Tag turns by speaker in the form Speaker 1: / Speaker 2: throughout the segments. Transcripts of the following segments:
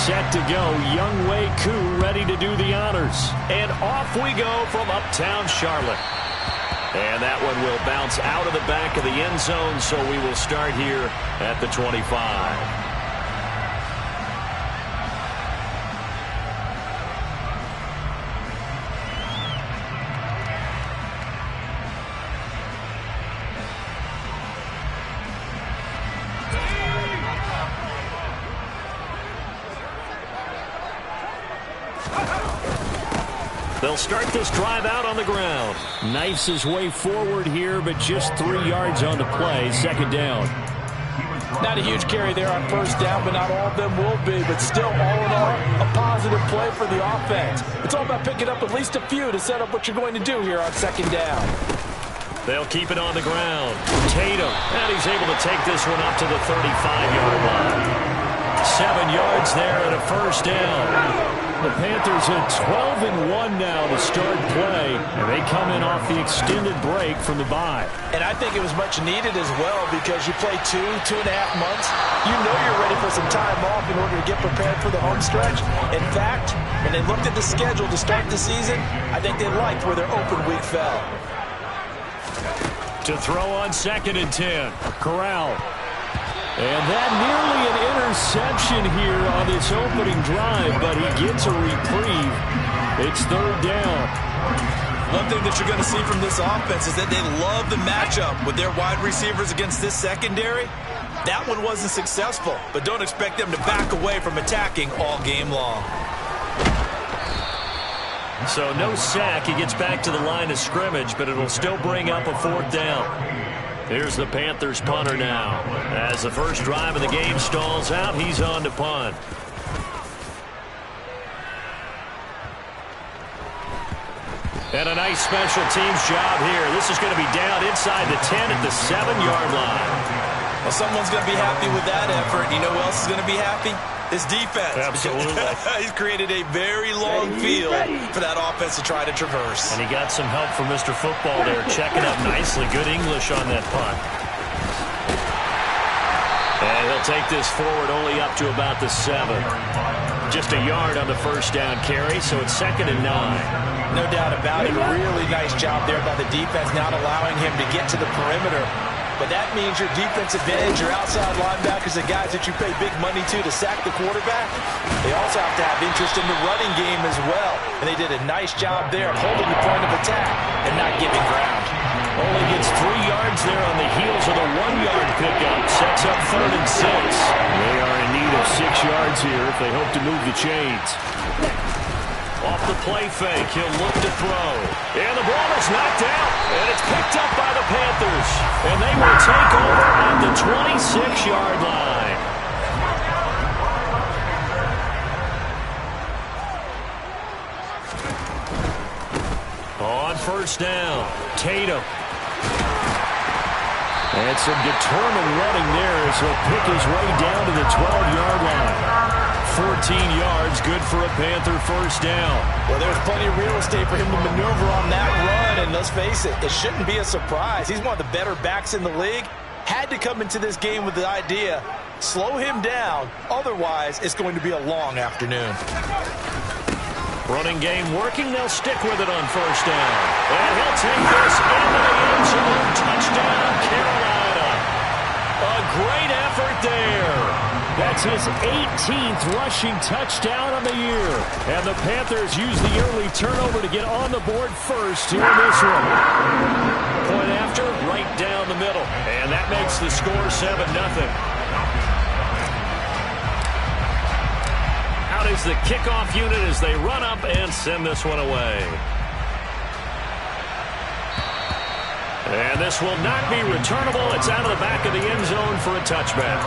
Speaker 1: set to go. Young Wei Koo ready to do the honors. And off we go from uptown Charlotte. And that one will bounce out of the back of the end zone, so we will start here at the 25. They'll start this drive out on the ground. Knifes his way forward here, but just 3 yards on the play. Second down.
Speaker 2: Not a huge carry there on first down, but not all of them will be. But still, all in all, a positive play for the offense. It's all about picking up at least a few to set up what you're going to do here on second down.
Speaker 1: They'll keep it on the ground. Tatum, and he's able to take this one up to the 35-yard line. 7 yards there and a first down. The Panthers at 12-1 now to start play, and they come in off the extended break from the bye.
Speaker 2: And I think it was much needed as well, because you play 2.5 months. You know you're ready for some time off in order to get prepared for the home stretch. In fact, when they looked at the schedule to start the season, I think they liked where their open week fell.
Speaker 1: To throw on 2nd and 10. Corral. And that nearly an interception here on this opening drive, but he gets a reprieve. It's third down.
Speaker 3: One thing that you're going to see from this offense is that they love the matchup with their wide receivers against this secondary. That one wasn't successful, but don't expect them to back away from attacking all game long.
Speaker 1: So no sack. He gets back to the line of scrimmage, but it'll still bring up a 4th down. Here's the Panthers punter now. As the first drive of the game stalls out, he's on to punt. And a nice special teams job here. This is going to be down inside the 10 at the 7-yard line.
Speaker 3: Well, someone's going to be happy with that effort. You know who else is going to be happy? His defense.
Speaker 1: Absolutely.
Speaker 3: He's created a very long field for that offense to try to traverse.
Speaker 1: And he got some help from Mr. Football there, checking up nicely. Good English on that punt. And he'll take this forward only up to about the 7. Just a yard on the first down carry, so it's 2nd and 9.
Speaker 2: No doubt about it. Really nice job there by the defense, not allowing him to get to the perimeter. But that means your defensive ends, your outside linebackers, the guys that you pay big money to sack the quarterback, they also have to have interest in the running game as well. And they did a nice job there of holding the point of attack and not giving ground.
Speaker 1: Only gets 3 yards there on the heels of the 1-yard pickup. Sets up 3rd and 6. They are in need of 6 yards here if they hope to move the chains. Off the play fake, he'll look to throw. And the ball is knocked out, and it's picked up by the Panthers. And they will take over at the 26-yard line. On first down, Tatum. And some determined running there as he'll pick his way down to the 12-yard line. 14 yards, good for a Panther first down.
Speaker 2: Well, there's plenty of real estate for him to maneuver on that run, and let's face it, it shouldn't be a surprise. He's one of the better backs in the league. Had to come into this game with the idea, slow him down, otherwise it's going to be a long afternoon.
Speaker 1: Running game working, they'll stick with it on first down. And he'll take this into the end zone. Touchdown, Carolina. A great effort there. That's his 18th rushing touchdown of the year. And the Panthers use the early turnover to get on the board first here in this one. Point after, right down the middle. And that makes the score 7-0. Out is the kickoff unit as they run up and send this one away. And this will not be returnable. It's out of the back of the end zone for a touchback.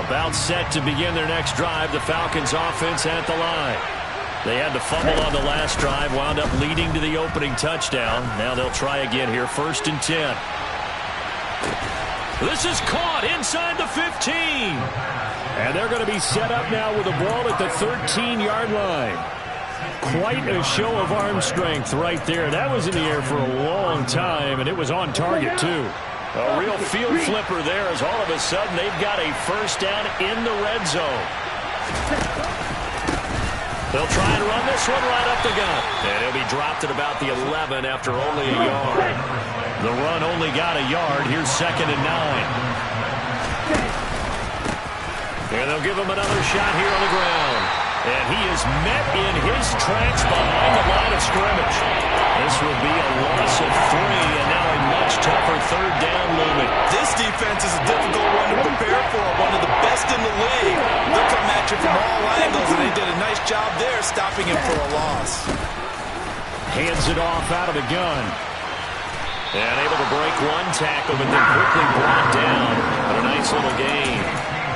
Speaker 1: About set to begin their next drive, the Falcons offense at the line. They had the fumble on the last drive, wound up leading to the opening touchdown. Now they'll try again here, 1st and 10. This is caught inside the 15. And they're going to be set up now with the ball at the 13-yard line. Quite a show of arm strength right there. That was in the air for a long time, and it was on target, too. A real field flipper there as all of a sudden they've got a first down in the red zone. They'll try and run this one right up the gut. And he'll be dropped at about the 11 after only a yard. The run only got a yard. Here's 2nd and 9. And they'll give him another shot here on the ground. And he is met in his tracks behind the line of scrimmage. This will be a loss of 3, and now a much tougher 3rd down looming.
Speaker 3: This defense is a difficult one to prepare for, one of the best in the league. They'll come at you from all angles, and they did a nice job there stopping him for a loss.
Speaker 1: Hands it off out of the gun. And able to break one tackle, but then quickly brought down. But a nice little gain.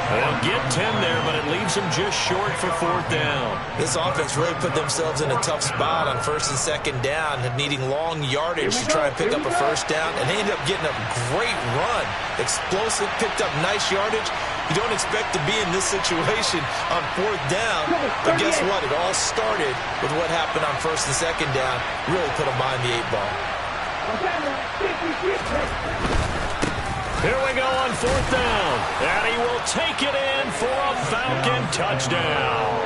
Speaker 1: They'll get 10 there, but it leaves them just short for 4th down.
Speaker 3: This offense really put themselves in a tough spot on 1st and 2nd down, needing long yardage to try and pick up a first down, and they ended up getting a great run. Explosive, picked up nice yardage. You don't expect to be in this situation on 4th down, but guess what? It all started with what happened on 1st and 2nd down. Really put them behind the 8 ball.
Speaker 1: Here we go on 4th down, and he will take it in for a Falcon touchdown.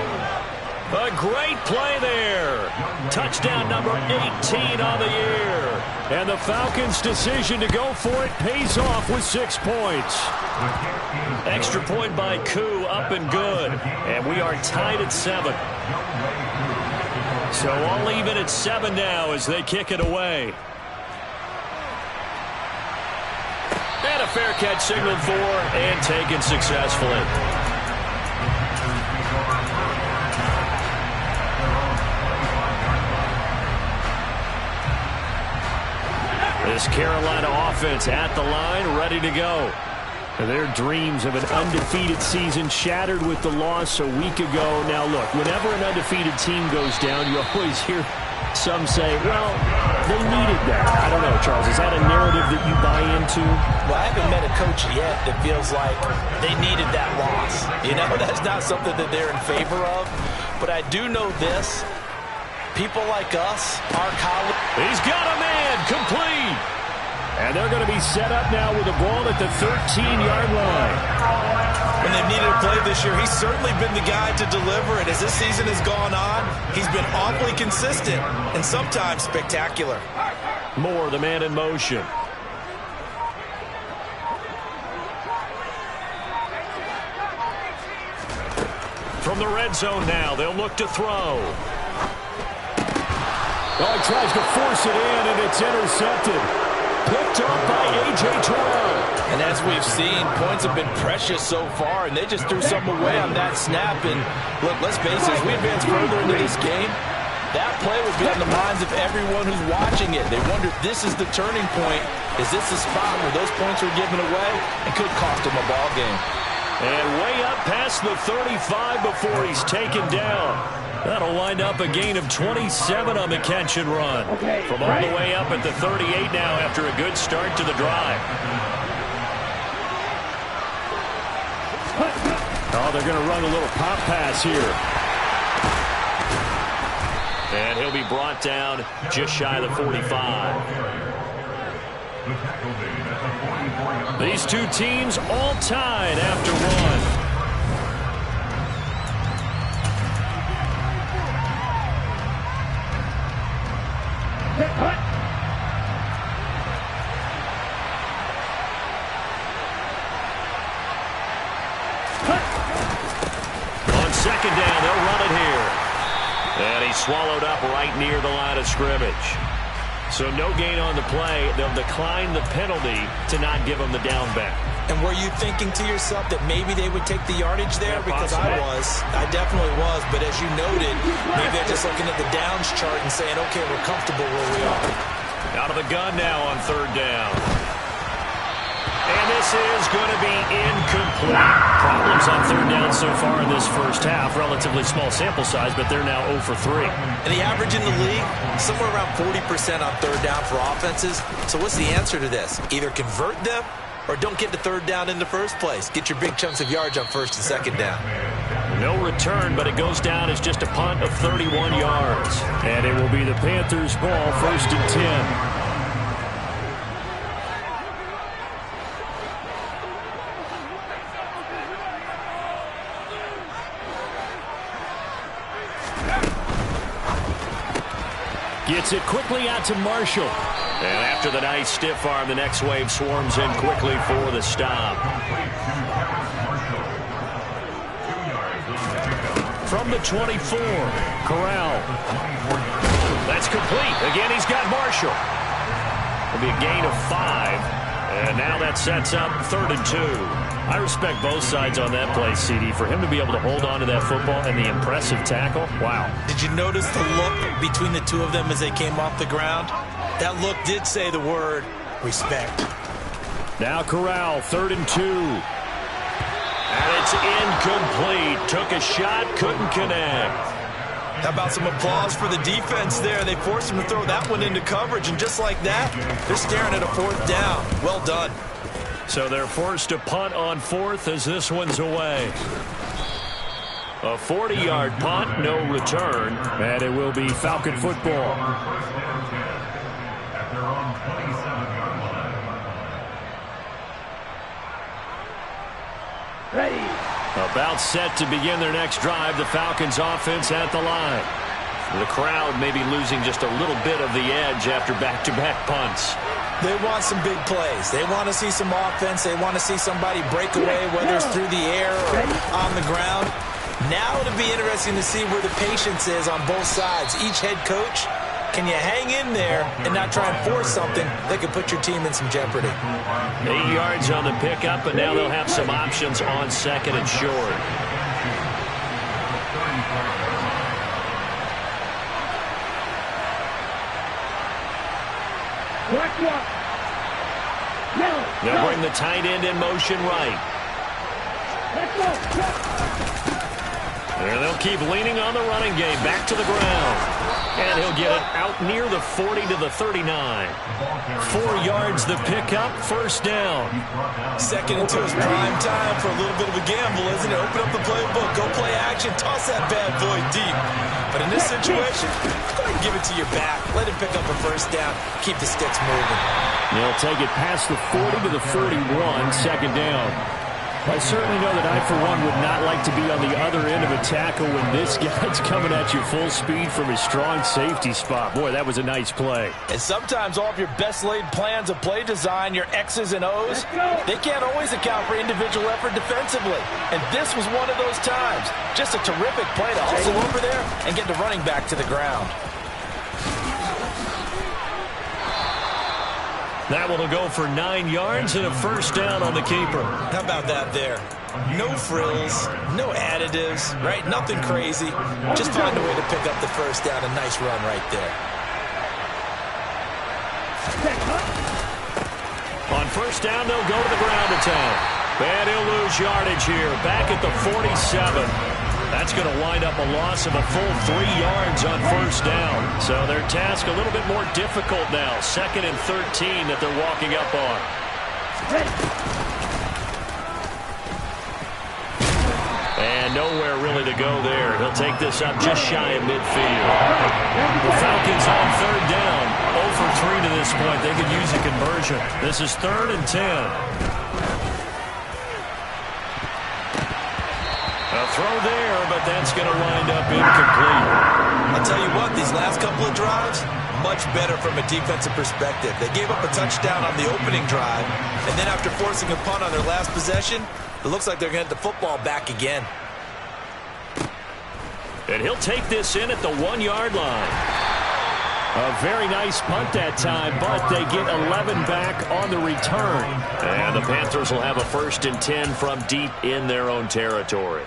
Speaker 1: A great play there. Touchdown number 18 on the year. And the Falcons' decision to go for it pays off with 6 points. Extra point by Koo, up and good. And we are tied at 7. So all even at 7 now as they kick it away. And a fair catch signaled for and taken successfully. This Carolina offense at the line, ready to go. Their dreams of an undefeated season shattered with the loss a week ago. Now, look, whenever an undefeated team goes down, you always hear some say, well, they needed that. I don't know, Charles. Is that a narrative that you buy into?
Speaker 2: Well, I haven't met a coach yet that feels like they needed that loss. You know, that's not something that they're in favor of. But I do know this. People like us, our colleagues.
Speaker 1: He's got a man, complete. And they're going to be set up now with the ball at the 13-yard line.
Speaker 3: When they've needed a play this year, he's certainly been the guy to deliver it. As this season has gone on, he's been awfully consistent and sometimes spectacular.
Speaker 1: Moore, the man in motion. From the red zone now, they'll look to throw. Oh, he tries to force it in, and it's intercepted. Picked up by A.J. Terrell.
Speaker 2: And as we've seen, points have been precious so far, and they just threw something away on that snap. And look, let's face it, as we advance further into this game, that play would be on the minds of everyone who's watching it. They wonder if this is the turning point. Is this the spot where those points were given away? It could cost them a ball game.
Speaker 1: And way up past the 35 before he's taken down. That'll wind up a gain of 27 on the catch and run. From all the way up at the 38 now after a good start to the drive. Oh, they're going to run a little pop pass here. And he'll be brought down just shy of the 45. These two teams all tied after one. On 2nd down, they'll run it here. And he's swallowed up right near the line of scrimmage. So no gain on the play. They'll decline the penalty to not give him the down back.
Speaker 2: And were you thinking to yourself that maybe they would take the yardage there?
Speaker 1: Yeah,
Speaker 2: because
Speaker 1: possibly.
Speaker 2: I definitely was. But as you noted, maybe they're just looking at the downs chart and saying, okay, we're comfortable where we are.
Speaker 1: Out of the gun now on 3rd down. And this is going to be incomplete. Problems on 3rd down so far in this first half. Relatively small sample size, but they're now 0 for 3.
Speaker 2: And the average in the league, somewhere around 40% on 3rd down for offenses. So what's the answer to this? Either convert them or don't get to 3rd down in the first place. Get your big chunks of yards on 1st and 2nd down.
Speaker 1: No return, but it goes down as just a punt of 31 yards. And it will be the Panthers' ball, 1st and 10. Gets it quickly out to Marshall. And after the nice stiff arm, the next wave swarms in quickly for the stop. From the 24, Corral. That's complete. Again, he's got Marshall. It'll be a gain of 5. And now that sets up 3rd and 2. I respect both sides on that play, CD. For him to be able to hold on to that football and the impressive tackle, wow.
Speaker 2: Did you notice the look between the two of them as they came off the ground? That look did say the word respect.
Speaker 1: Now Corral, 3rd and 2. And it's incomplete. Took a shot, couldn't connect.
Speaker 3: How about some applause for the defense there? They forced him to throw that one into coverage, and just like that, they're staring at a 4th down. Well done.
Speaker 1: So they're forced to punt on 4th as this one's away. A 40-yard punt, no return, and it will be Falcon football.
Speaker 4: Ready.
Speaker 1: About set to begin their next drive, the Falcons offense at the line. The crowd may be losing just a little bit of the edge after back-to-back punts.
Speaker 2: They want some big plays. They want to see some offense. They want to see somebody break away, whether it's through the air or on the ground. Now it'll be interesting to see where the patience is on both sides. Each head coach, can you hang in there and not try and force something that could put your team in some jeopardy?
Speaker 1: 8 yards on the pickup, but now they'll have some options on 2nd and short. They'll bring the tight end in motion right. There they'll keep leaning on the running game. Back to the ground. And he'll get it out near the 40 to the 39. 4 yards the pickup, 1st down.
Speaker 3: 2nd and 2 is prime time for a little bit of a gamble, isn't it? Open up the playbook, go play action, toss that bad boy deep. But in this situation, go ahead and give it to your back. Let him pick up a 1st down. Keep the sticks moving.
Speaker 1: They'll take it past the 40 to the 41, 2nd down. I certainly know that I, for one, would not like to be on the other end of a tackle when this guy's coming at you full speed from his strong safety spot. Boy, that was a nice play.
Speaker 2: And sometimes all of your best laid plans of play design, your X's and O's, they can't always account for individual effort defensively. And this was one of those times. Just a terrific play to hustle over there and get the running back to the ground.
Speaker 1: That one will go for 9 yards and a 1st down on the keeper.
Speaker 3: How about that there? No frills, no additives, right? Nothing crazy. Just find a way to pick up the 1st down. A nice run right there.
Speaker 1: On 1st down, they'll go to the ground attack. And he'll lose yardage here. Back at the 47. That's going to wind up a loss of a full 3 yards on 1st down. So their task a little bit more difficult now. 2nd and 13 that they're walking up on. And nowhere really to go there. He'll take this up just shy of midfield. The Falcons on 3rd down. 0 for 3 to this point. They could use a conversion. This is 3rd and 10. A throw there, but that's going to wind up incomplete.
Speaker 3: I'll tell you what, these last couple of drives, much better from a defensive perspective. They gave up a touchdown on the opening drive, and then after forcing a punt on their last possession, it looks like they're going to get the football back again.
Speaker 1: And he'll take this in at the 1-yard line. A very nice punt that time, but they get 11 back on the return. And the Panthers will have a 1st and 10 from deep in their own territory.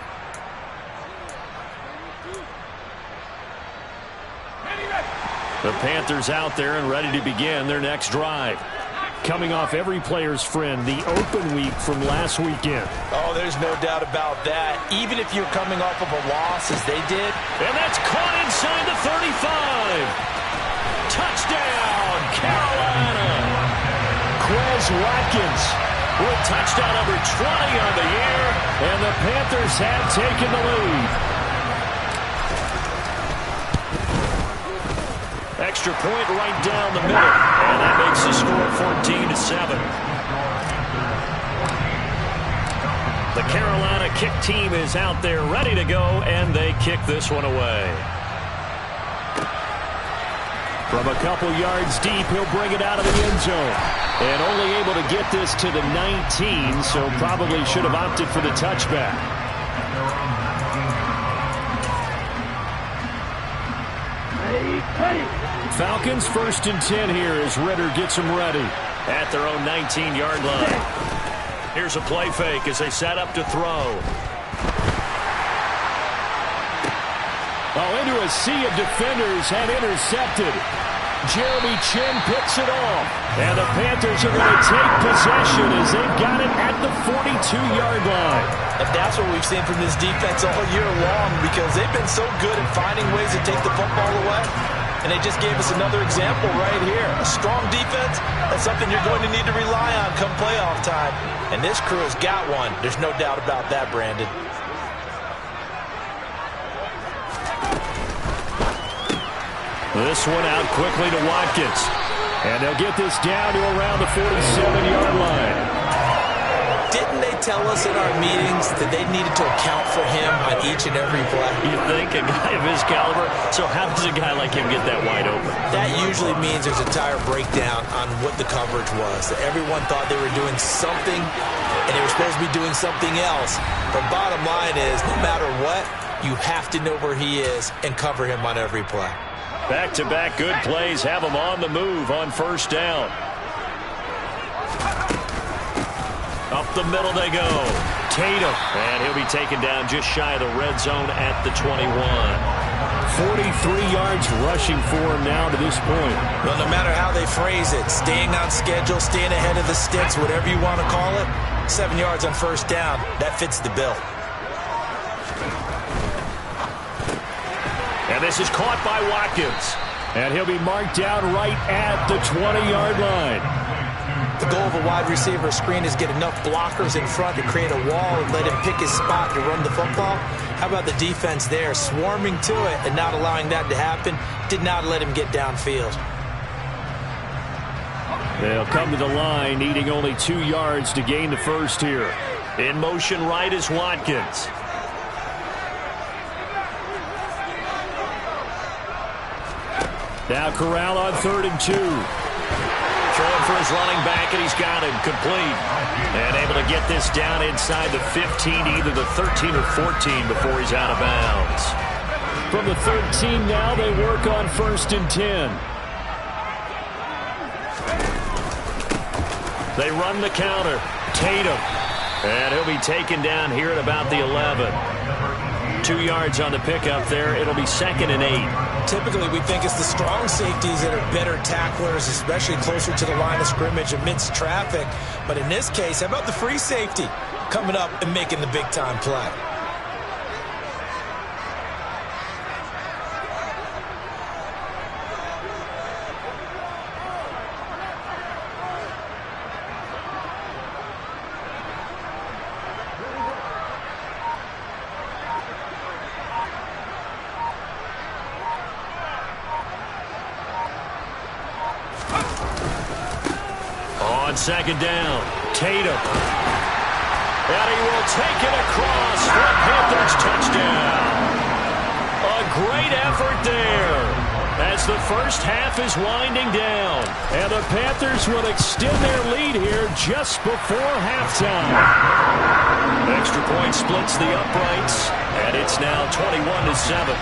Speaker 1: The Panthers out there and ready to begin their next drive. Coming off every player's friend, the open week from last weekend.
Speaker 2: Oh, there's no doubt about that. Even if you're coming off of a loss as they did.
Speaker 1: And that's caught inside the 35. Touchdown, Carolina. Quez Watkins with touchdown number 20 on the year, and the Panthers have taken the lead. Extra point right down the middle, and that makes the score 14-7. The Carolina kick team is out there ready to go, and they kick this one away. From a couple yards deep, he'll bring it out of the end zone. And only able to get this to the 19, so probably should have opted for the touchback. Falcons 1st and 10 here as Ritter gets them ready at their own 19-yard line. Here's a play fake as they set up to throw. Oh, into a sea of defenders and intercepted. Jeremy Chin picks it off. And the Panthers are going to take possession as they've got it at the 42-yard line.
Speaker 2: And that's what we've seen from this defense all year long, because they've been so good at finding ways to take the football away. And they just gave us another example right here. A strong defense, that's something you're going to need to rely on come playoff time. And this crew has got one. There's no doubt about that, Brandon.
Speaker 1: This one out quickly to Watkins. And they'll get this down to around the 47-yard line.
Speaker 2: Didn't they tell us in our meetings that they needed to account for him on each and every play?
Speaker 1: You think? A guy of his caliber? So how does a guy like him get that wide open?
Speaker 2: That usually means there's a tire breakdown on what the coverage was. That everyone thought they were doing something, and they were supposed to be doing something else. But bottom line is, no matter what, you have to know where he is and cover him on every play.
Speaker 1: Back-to-back good plays have him on the move on 1st down. Up the middle they go. Tatum. And he'll be taken down just shy of the red zone at the 21. 43 yards rushing for him now to this point.
Speaker 2: Well, no matter how they phrase it, staying on schedule, staying ahead of the sticks, whatever you want to call it, 7 yards on 1st down, that fits the bill.
Speaker 1: And this is caught by Watkins. And he'll be marked down right at the 20-yard line.
Speaker 2: The goal of a wide receiver screen is get enough blockers in front to create a wall and let him pick his spot to run the football. How about the defense there, swarming to it and not allowing that to happen? Did not let him get downfield.
Speaker 1: They'll come to the line, needing only 2 yards to gain the first here. In motion right is Watkins. Now Corral on 3rd and 2. Throwing for his running back, and he's got him complete. And able to get this down inside the 15, either the 13 or 14 before he's out of bounds. From the 13 now, they work on 1st and 10. They run the counter. Tatum. And he'll be taken down here at about the 11. 2 yards on the pickup there. It'll be 2nd and 8.
Speaker 2: Typically, we think it's the strong safeties that are better tacklers, especially closer to the line of scrimmage amidst traffic. But in this case, how about the free safety coming up and making the big-time play?
Speaker 1: On 2nd down, Tatum. And he will take it across for a Panthers touchdown. A great effort there as the first half is winding down. And the Panthers will extend their lead here just before halftime. Extra point splits the uprights, and it's now 21-7.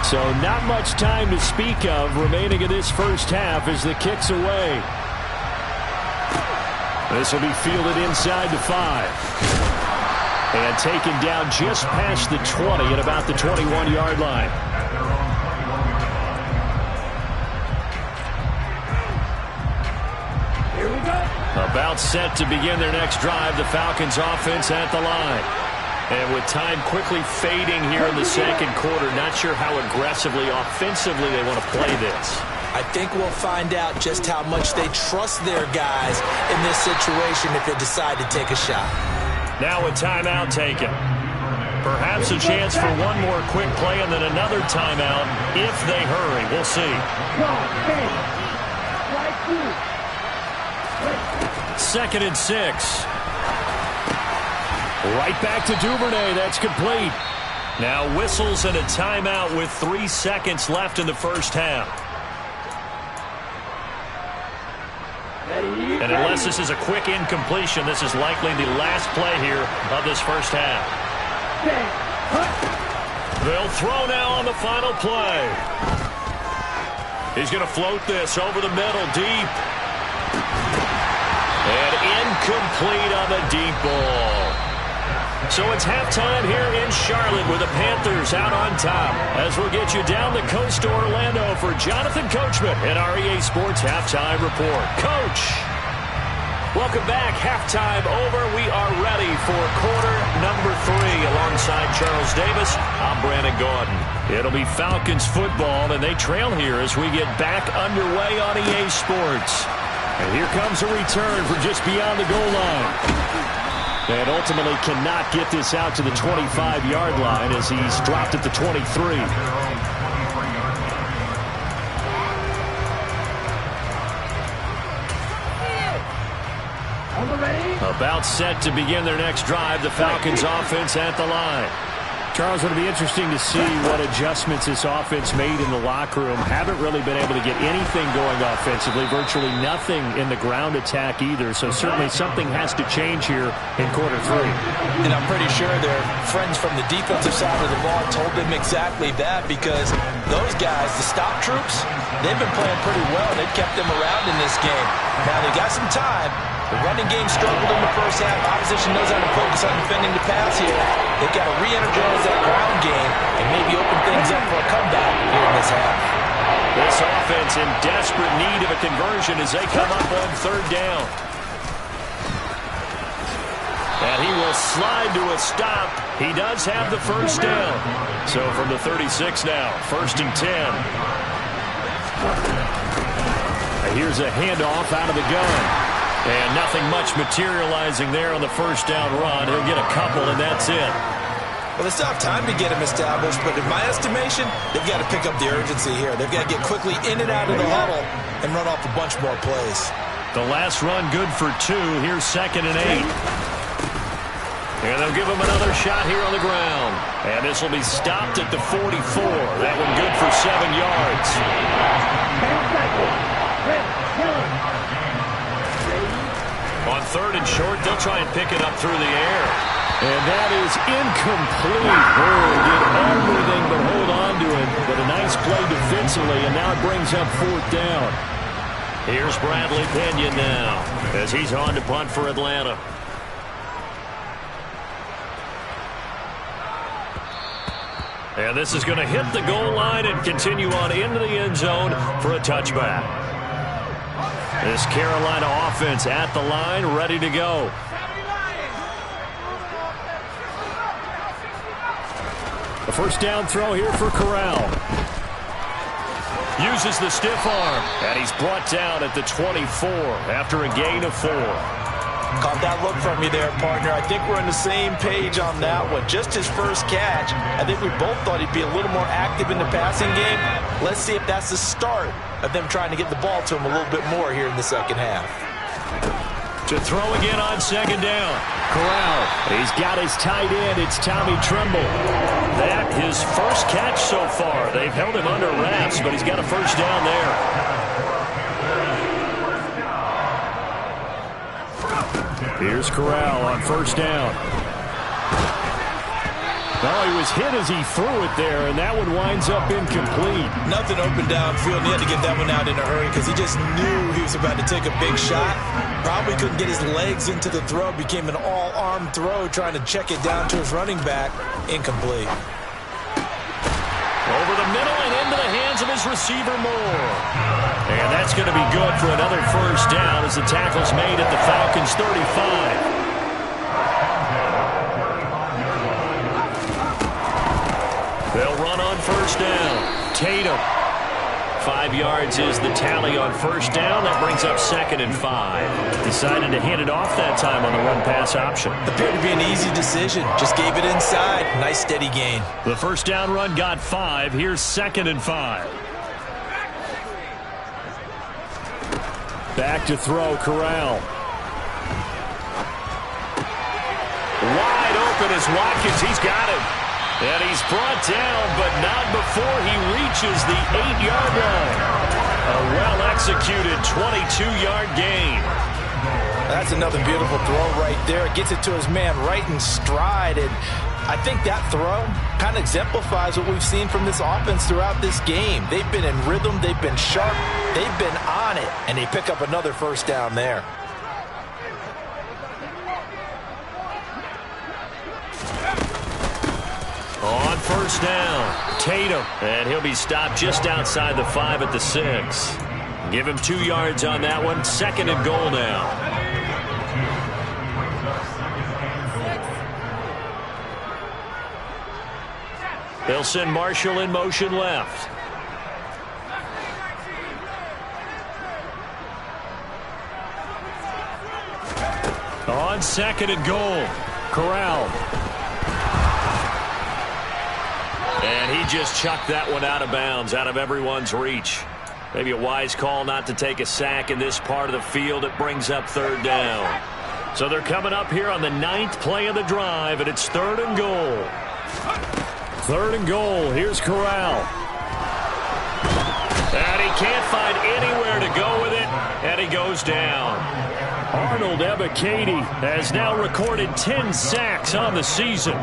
Speaker 1: So not much time to speak of remaining in this first half as the kick's away. This will be fielded inside the 5. And taken down just past the 20 at about the 21-yard line. Here we go. About set to begin their next drive, the Falcons offense at the line. And with time quickly fading here in the second quarter, not sure how aggressively, offensively they want to play this.
Speaker 2: I think we'll find out just how much they trust their guys in this situation if they decide to take a shot.
Speaker 1: Now a timeout taken. Perhaps a chance for one more quick play and then another timeout if they hurry. We'll see. 2nd and 6. Right back to Duvernay. That's complete. Now whistles and a timeout with 3 seconds left in the first half. And unless this is a quick incompletion, this is likely the last play here of this first half. They'll throw now on the final play. He's going to float this over the middle, deep. And incomplete on the deep ball. So it's halftime here in Charlotte with the Panthers out on top. As we'll get you down the coast to Orlando for Jonathan Coachman at our EA Sports Halftime Report. Coach, welcome back. Halftime over. We are ready for quarter number 3. Alongside Charles Davis, I'm Brandon Gaudin. It'll be Falcons football, and they trail here as we get back underway on EA Sports. And here comes a return from just beyond the goal line. And ultimately cannot get this out to the 25-yard line as he's dropped at the 23. About set to begin their next drive, the Falcons offense at the line. Charles, it'll be interesting to see what adjustments this offense made in the locker room. Haven't really been able to get anything going offensively, virtually nothing in the ground attack either. So certainly something has to change here in quarter 3.
Speaker 2: And I'm pretty sure their friends from the defensive side of the ball told them exactly that, because those guys, the stop troops, they've been playing pretty well. They've kept them around in this game. Now they got some time. The running game struggled in the first half. Opposition knows how to focus on defending the pass here. They've got to re-energize that ground game and maybe open things up for a comeback here in this half.
Speaker 1: This offense in desperate need of a conversion as they come up on 3rd down. And he will slide to a stop. He does have the first down. So from the 36 now, 1st and 10. Here's a handoff out of the gun. And nothing much materializing there on the first down run. He'll get a couple, and that's it.
Speaker 2: Well, they still have time to get him established, but in my estimation, they've got to pick up the urgency here. They've got to get quickly in and out of the huddle and run off a bunch more plays.
Speaker 1: The last run good for 2. Here's 2nd and 8. And they'll give him another shot here on the ground. And this will be stopped at the 44. That one good for 7 yards. On 3rd and short, they'll try and pick it up through the air. And that is incomplete. Oh, did everything but hold on to it. But a nice play defensively, and now it brings up 4th down. Here's Bradley Pinion now as he's on to punt for Atlanta. And this is going to hit the goal line and continue on into the end zone for a touchback. This Carolina offense at the line, ready to go. The first down throw here for Corral. Uses the stiff arm, and he's brought down at the 24 after a gain of 4.
Speaker 2: Caught that look from you there, partner. I think we're on the same page on that one. Just his first catch. I think we both thought he'd be a little more active in the passing game. Let's see if that's the start of them trying to get the ball to him a little bit more here in the second half.
Speaker 1: To throw again on 2nd down. Corral, he's got his tight end. It's Tommy Tremble. That his first catch so far. They've held him under wraps, but he's got a first down there. Here's Corral on 1st down. Oh, he was hit as he threw it there, and that one winds up incomplete.
Speaker 2: Nothing open downfield, and he had to get that one out in a hurry because he just knew he was about to take a big shot. Probably couldn't get his legs into the throw. Became an all-arm throw, trying to check it down to his running back. Incomplete.
Speaker 1: Over the middle and into the hands of his receiver, Moore. And that's going to be good for another first down as the tackle's made at the Falcons' 35. They'll run on 1st down. Tatum. 5 yards is the tally on 1st down. That brings up 2nd and 5. Decided to hand it off that time on the run-pass option.
Speaker 2: Appeared to be an easy decision. Just gave it inside. Nice steady gain.
Speaker 1: The first down run got 5. Here's 2nd and 5. Back to throw, Corral. Wide open as Watkins. He's got it. And he's brought down, but not before he reaches the 8-yard line. A well-executed 22-yard gain.
Speaker 2: That's another beautiful throw right there. It gets it to his man right in stride. And I think that throw kind of exemplifies what we've seen from this offense throughout this game. They've been in rhythm. They've been sharp. They've been on it. And they pick up another first down there.
Speaker 1: On first down, Tatum. And he'll be stopped just outside the 5 at the 6. Give him 2 yards on that one. 2nd and goal now. They'll send Marshall in motion left. On 2nd and goal, Corral. And he just chucked that one out of bounds, out of everyone's reach. Maybe a wise call not to take a sack in this part of the field. It brings up 3rd down. So they're coming up here on the 9th play of the drive, and it's 3rd and goal. 3rd and goal. Here's Corral. And he can't find anywhere to go with it, and he goes down. Arnold Ebiketie has now recorded 10 sacks on the season.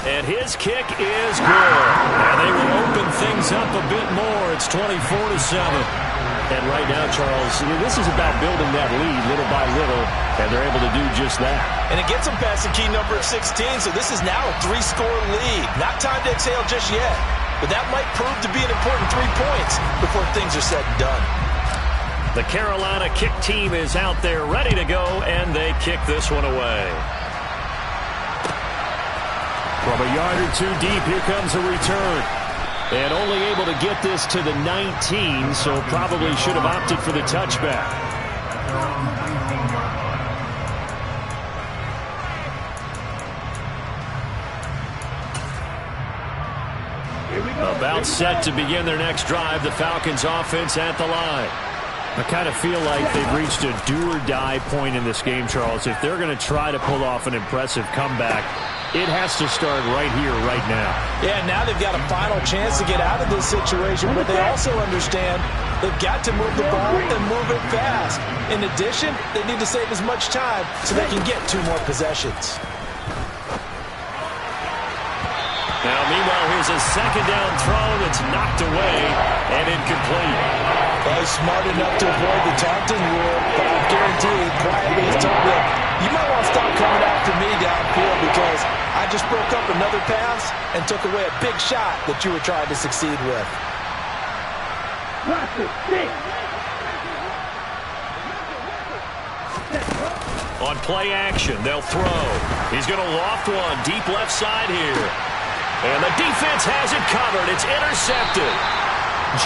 Speaker 1: And his kick is good. And they will open things up a bit more. It's 24-7. And right now, Charles, this is about building that lead little by little, and they're able to do just that.
Speaker 2: And it gets them past the key number of 16, so this is now a 3-score lead. Not time to exhale just yet, but that might prove to be an important 3 points before things are said and done.
Speaker 1: The Carolina kick team is out there ready to go, and they kick this one away. From a yard or 2 deep, here comes a return. And only able to get this to the 19, so probably should have opted for the touchback. About set to begin their next drive, the Falcons offense at the line. I kind of feel like they've reached a do-or-die point in this game, Charles. If they're going to try to pull off an impressive comeback, it has to start right here, right now.
Speaker 2: Yeah, now they've got a final chance to get out of this situation, but they also understand they've got to move the ball and move it fast. In addition, they need to save as much time so they can get 2 more possessions.
Speaker 1: Now, meanwhile, here's a 2nd down throw that's knocked away and incomplete.
Speaker 2: Well, he's smart enough to avoid the taunting rule, but I guarantee quietly has told them, you might want to stop coming after me downfield because I just broke up another pass and took away a big shot that you were trying to succeed with.
Speaker 1: On play action, they'll throw. He's going to loft one deep left side here. And the defense has it covered. It's intercepted.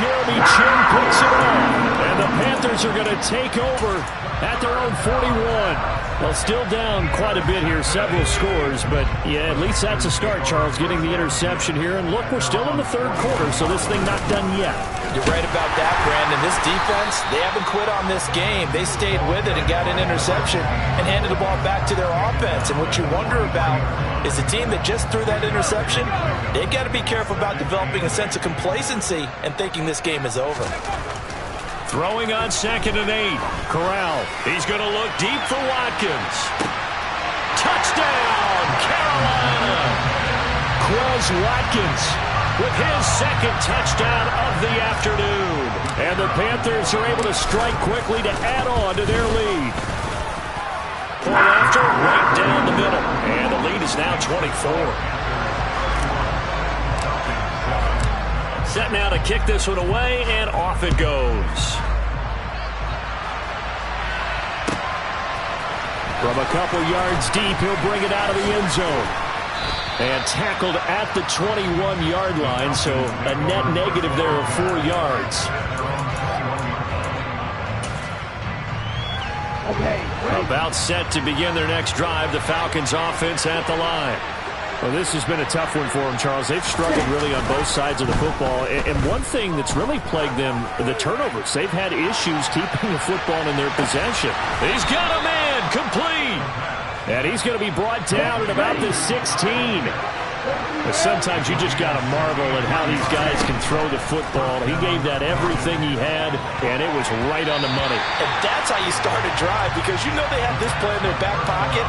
Speaker 1: Jeremy Chin picks it up. And the Panthers are going to take over at their own 41. Well, still down quite a bit here, several scores, but yeah, at least that's a start, Charles, getting the interception here. And look, we're still in the 3rd quarter, so this thing not done yet.
Speaker 2: You're right about that, Brandon. This defense, they haven't quit on this game. They stayed with it and got an interception and handed the ball back to their offense. And what you wonder about is the team that just threw that interception, they've got to be careful about developing a sense of complacency and thinking this game is over.
Speaker 1: Throwing on 2nd and 8. Corral. He's going to look deep for Watkins. Touchdown, Carolina. Quez Watkins with his 2nd touchdown of the afternoon. And the Panthers are able to strike quickly to add on to their lead. Pull after, right down the middle. And the lead is now 24. Set now to kick this one away, and off it goes. From a couple yards deep, he'll bring it out of the end zone. And tackled at the 21-yard line, so a net negative there of 4 yards. About set to begin their next drive, the Falcons offense at the line. Well, this has been a tough one for them, Charles. They've struggled really on both sides of the football. And one thing that's really plagued them, the turnovers. They've had issues keeping the football in their possession. He's got a man complete. And he's going to be brought down at about the 16. But sometimes you just got to marvel at how these guys can throw the football. He gave that everything he had, and it was right on the money.
Speaker 2: And that's how you start a drive, because you know they have this play in their back pocket,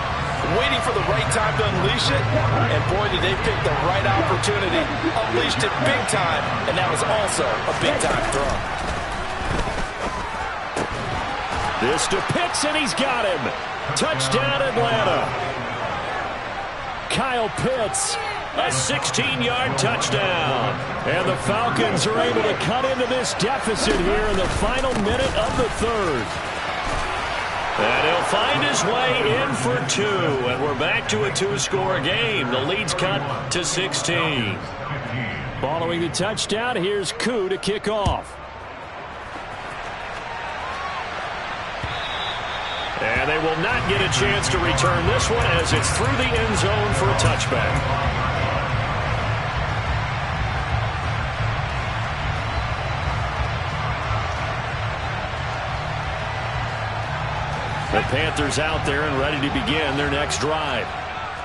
Speaker 2: waiting for the right time to unleash it. And boy, did they pick the right opportunity. Unleashed it big time, and that was also a big-time throw.
Speaker 1: This to Pitts, and he's got him. Touchdown, Atlanta. Kyle Pitts. A 16-yard touchdown. And the Falcons are able to cut into this deficit here in the final minute of the third. And he'll find his way in for 2. And we're back to a 2-score game. The lead's cut to 16. Following the touchdown, here's Koo to kick off. And they will not get a chance to return this one as it's through the end zone for a touchback. The Panthers out there and ready to begin their next drive.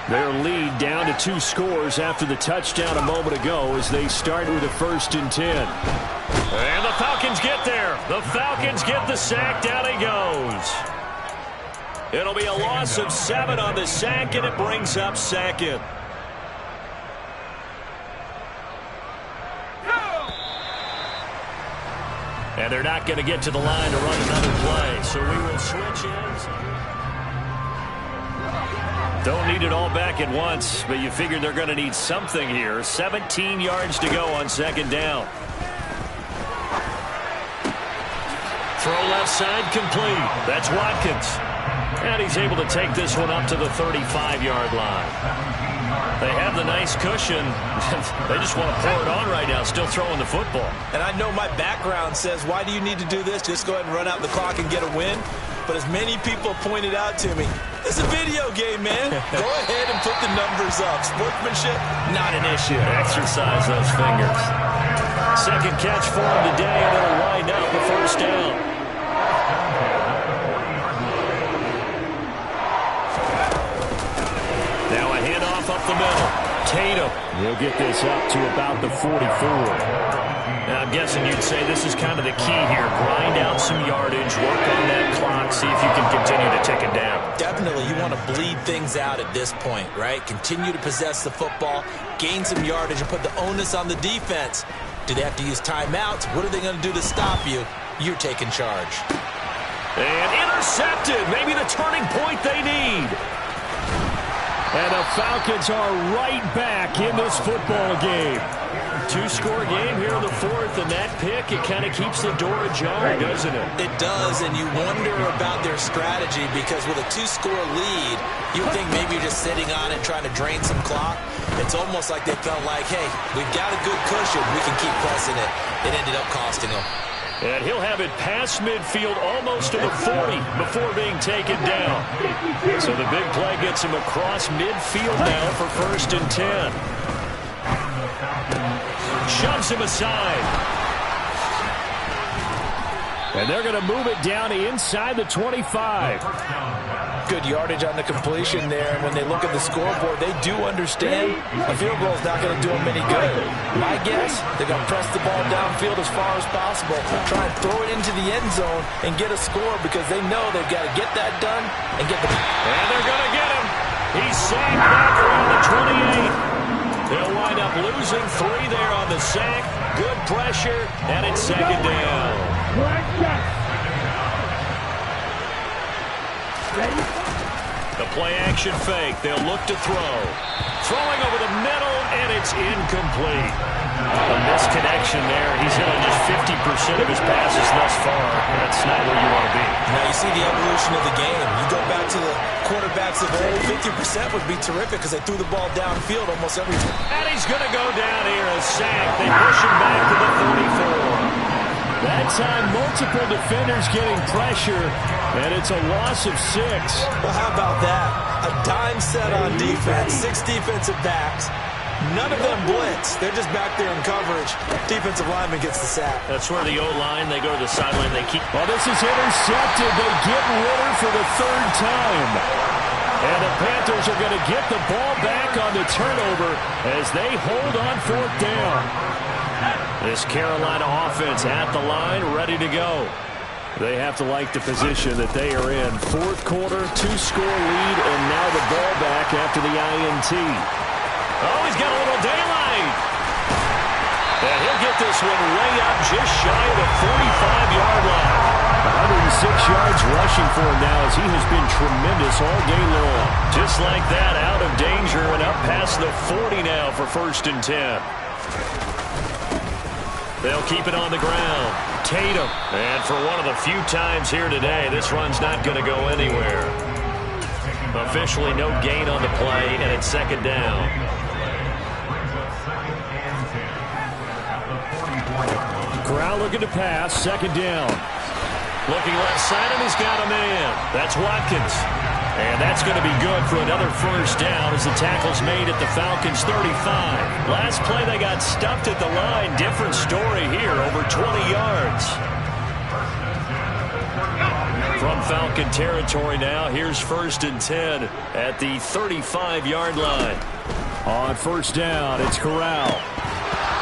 Speaker 1: Their lead down to 2 scores after the touchdown a moment ago as they start with a 1st and 10. And the Falcons get there. The Falcons get the sack. Down he goes. It'll be a loss of 7 on the sack, and it brings up 2nd. And they're not going to get to the line to run another play, so we will switch ends. Don't need it all back at once, but you figure they're going to need something here. 17 yards to go on 2nd down. Throw left side complete. That's Watkins. And he's able to take this one up to the 35-yard line. They have the nice cushion. They just want to pour it on right now, still throwing the football.
Speaker 2: And I know my background says, why do you need to do this? Just go ahead and run out the clock and get a win. But as many people pointed out to me, it's a video game, man. Go ahead and put the numbers up. Sportsmanship, not an issue.
Speaker 1: Exercise those fingers. 2nd catch for him today, and it'll wind up a 1st down. Now a handoff up the middle. Tatum will get this up to about the 44. Now I'm guessing you'd say this is kind of the key here. Grind out some yardage, work on that clock, see if you can continue to tick it down.
Speaker 2: Definitely, you want to bleed things out at this point, right? Continue to possess the football, gain some yardage, and put the onus on the defense. Do they have to use timeouts? What are they going to do to stop you? You're taking charge.
Speaker 1: And intercepted. Maybe the turning point they need. And the Falcons are right back in this football game. 2-score game here in the 4th, and that pick, it kind of keeps the door ajar, doesn't it?
Speaker 2: It does, and you wonder about their strategy, because with a 2-score lead, you think maybe you're just sitting on it trying to drain some clock. It's almost like they felt like, hey, we've got a good cushion. We can keep pressing it. It ended up costing them.
Speaker 1: And he'll have it past midfield almost to the 40 before being taken down. So the big play gets him across midfield now for 1st and 10. Shoves him aside. And they're going to move it down to inside the 25.
Speaker 2: Good yardage on the completion there. And when they look at the scoreboard, they do understand a field goal is not going to do them any good. My guess, they're going to press the ball downfield as far as possible, try and throw it into the end zone and get a score, because they know they've got to get that done and get the...
Speaker 1: And they're going to get him. He's sacked back around the 28. They'll wind up losing 3 there on the sack. Good pressure, and it's 2nd down. The play-action fake. They'll look to throw. Throwing over the middle, and it's incomplete. A misconnection there. He's hit on just 50% of his passes thus far. That's not where you want to be.
Speaker 2: Now you see the evolution of the game. You go back to the quarterbacks of old, 50% would be terrific because they threw the ball downfield almost every time.
Speaker 1: And he's going to go down here, a sack. They push him back to the 34. That time, multiple defenders getting pressure, and it's a loss of 6.
Speaker 2: Well, how about that? A dime set on defense, 6 defensive backs. None of them blitz. They're just back there in coverage. Defensive lineman gets the sack.
Speaker 1: That's where the O-line, they go to the sideline. They keep. Oh, this is intercepted. They get Ritter for the 3rd time. And the Panthers are going to get the ball back on the turnover as they hold on 4th down. This Carolina offense at the line, ready to go. They have to like the position that they are in. 4th quarter, 2-score lead, and now the ball back after the INT. Oh, he's got a little daylight. And he'll get this one way up just shy of the 45-yard line. 106 yards rushing for him now as he has been tremendous all day long. Just like that, out of danger and up past the 40 now for 1st and 10. They'll keep it on the ground. Tatum. And for one of the few times here today, this run's not going to go anywhere. Officially no gain on the play, and it's 2nd down. Corral looking to pass, 2nd down. Looking left side, and he's got a man. That's Watkins. And that's going to be good for another 1st down as the tackle's made at the Falcons' 35. Last play, they got stuffed at the line. Different story here, over 20 yards. From Falcon territory now, here's 1st and 10 at the 35-yard line. On 1st down, it's Corral.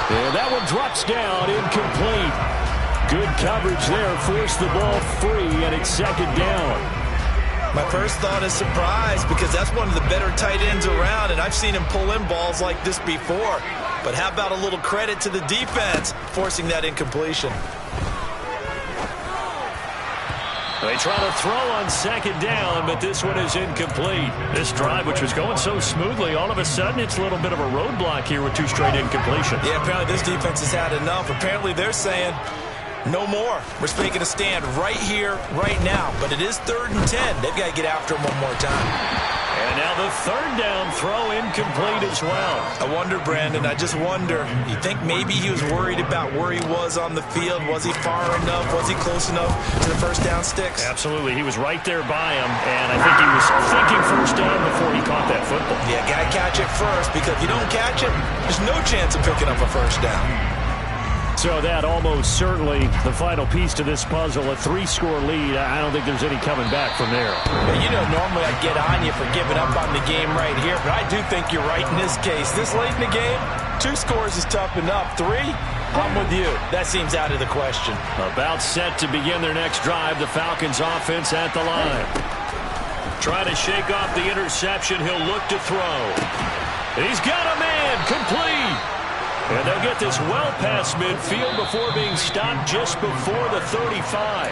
Speaker 1: And that one drops down, incomplete. Good coverage there, forced the ball free, and it's 2nd down.
Speaker 2: My first thought is surprise because that's one of the better tight ends around, and I've seen him pull in balls like this before. But how about a little credit to the defense forcing that incompletion?
Speaker 1: They try to throw on 2nd down, but this one is incomplete. This drive, which was going so smoothly, all of a sudden it's a little bit of a roadblock here with 2 straight incompletions.
Speaker 2: Yeah, apparently this defense has had enough. Apparently they're saying, no more. We're making a stand right here, right now. But it is 3rd and 10. They've got to get after him one more time.
Speaker 1: And now the 3rd down throw incomplete as well.
Speaker 2: I wonder, Brandon, I just wonder, you think maybe he was worried about where he was on the field? Was he far enough? Was he close enough to the 1st down sticks?
Speaker 1: Absolutely. He was right there by him, and I think he was thinking 1st down before he caught that football.
Speaker 2: Yeah, got to catch it first, because if you don't catch it, there's no chance of picking up a 1st down.
Speaker 1: So that almost certainly the final piece to this puzzle, a 3-score lead. I don't think there's any coming back from there.
Speaker 2: Yeah, you know, normally I get on you for giving up on the game right here, but I do think you're right in this case. This late in the game, 2 scores is tough enough. 3, I'm with you. That seems out of the question.
Speaker 1: About set to begin their next drive, the Falcons offense at the line. Trying to shake off the interception. He'll look to throw. He's got a man, complete. And they'll get this well past midfield before being stopped just before the 35.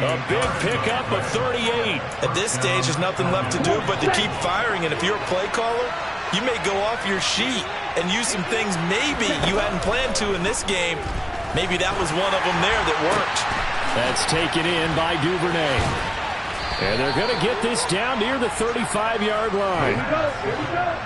Speaker 1: A big pickup of 38.
Speaker 2: At this stage, there's nothing left to do but to keep firing. And if you're a play caller, you may go off your sheet and use some things maybe you hadn't planned to in this game. Maybe that was one of them there that worked.
Speaker 1: That's taken in by Duvernay. And they're going to get this down near the 35-yard line.
Speaker 4: Here we go.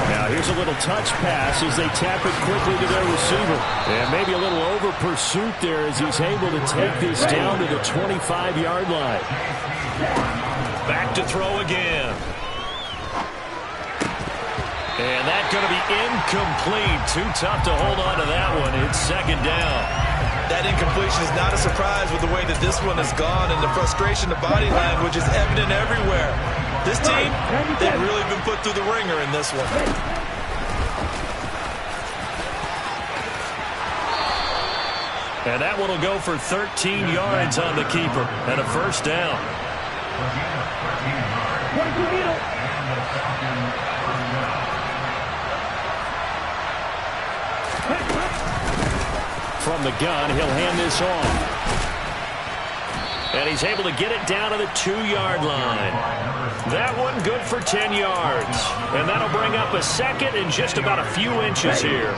Speaker 1: Now here's a little touch pass as they tap it quickly to their receiver. And maybe a little over pursuit there as he's able to take this down to the 25-yard line. Back to throw again. And that's going to be incomplete. Too tough to hold on to that one. It's 2nd down.
Speaker 2: That incompletion is not a surprise with the way that this one has gone, and the frustration, the body language is evident everywhere. This team, they've really been put through the ringer in this one.
Speaker 1: And that one will go for 13 yards on the keeper and a 1st down. From the gun, he'll hand this off. And he's able to get it down to the 2-yard line. That one good for 10 yards. And that'll bring up a 2nd and just about a few inches here.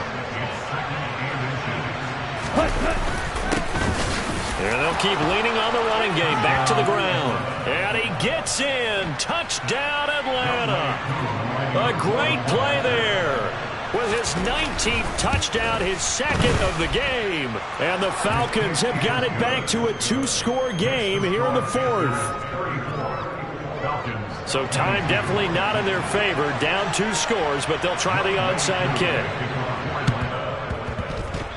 Speaker 1: And they'll keep leaning on the running game. Back to the ground. And he gets in. Touchdown, Atlanta. A great play there. with his 19th touchdown, his second of the game. And the Falcons have got it back to a 2-score game here in the fourth. So time definitely not in their favor. Down 2 scores, but they'll try the onside kick.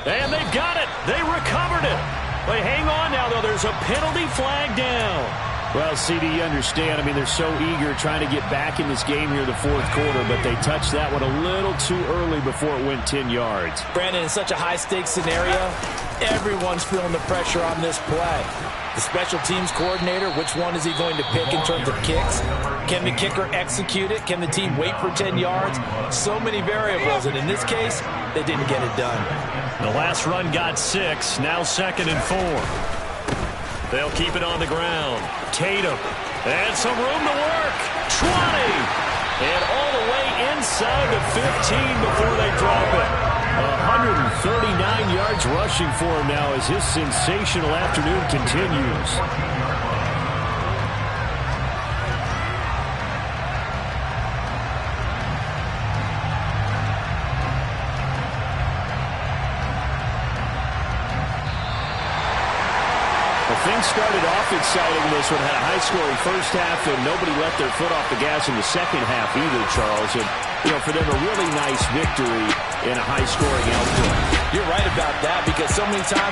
Speaker 1: And they've got it. They recovered it. But hang on now, though. There's a penalty flag down.
Speaker 4: Well, CD, you understand. I mean, they're so eager trying to get back in this game here in the fourth quarter, but they touched that one a little too early before it went 10 yards.
Speaker 2: Brandon, in such a high-stakes scenario, everyone's feeling the pressure on this play. The special teams coordinator, which one is he going to pick in terms of kicks? Can the kicker execute it? Can the team wait for 10 yards? So many variables, and in this case, they didn't get it done.
Speaker 1: The last run got 6, now 2nd and 4. They'll keep it on the ground. Tatum, and some room to work. 20, and all the way inside the 15 before they drop it. 139 yards rushing for him now as his sensational afternoon continues. Things started off exciting. This one had a high-scoring first half, and nobody let their foot off the gas in the second half either, Charles. And, for them, a really nice victory in a high-scoring outcome.
Speaker 2: You're right about that, because so many times